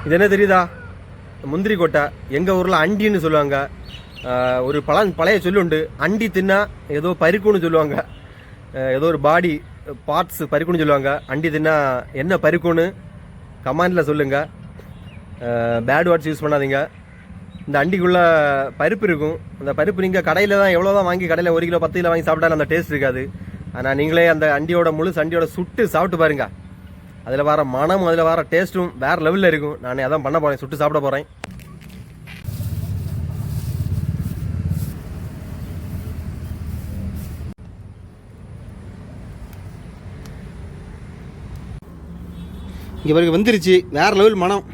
இது என்ன தெரியுதா? முந்திரி கொட்டை. எங்கள் ஊரில் அண்டின்னு சொல்லுவாங்க. ஒரு பழைய சொல்லுண்டு, அண்டி தின்னா ஏதோ பருக்குன்னு சொல்லுவாங்க. ஏதோ ஒரு பாடி பார்ட்ஸ் பருக்குன்னு சொல்லுவாங்க. அண்டி தின்னா என்ன பருக்குன்னு கமெண்டில் சொல்லுங்கள். பேட் வேர்ட்ஸ் யூஸ் பண்ணாதீங்க. இந்த அண்டிக்குள்ளே பருப்பு இருக்கும். அந்த பருப்பு நீங்கள் கடையில் தான் எவ்வளோ தான் வாங்கி கடையில் 1 கிலோ 10 கிலோ வாங்கி சாப்பிட்டாலும் அந்த டேஸ்ட் இருக்காது. ஆனால் நீங்களே அந்த அண்டியோட அண்டியோட சுட்டு சாப்பிட்டு பாருங்க. அதில் வர மனம், அதில் வர டேஸ்ட்டும் வேறு லெவலில் இருக்கும். நான் அதான் பண்ண போகிறேன், சுட்டு சாப்பிட போகிறேன். இங்கே பாருங்க, வந்துருச்சு. வேறு லெவல் மனம்.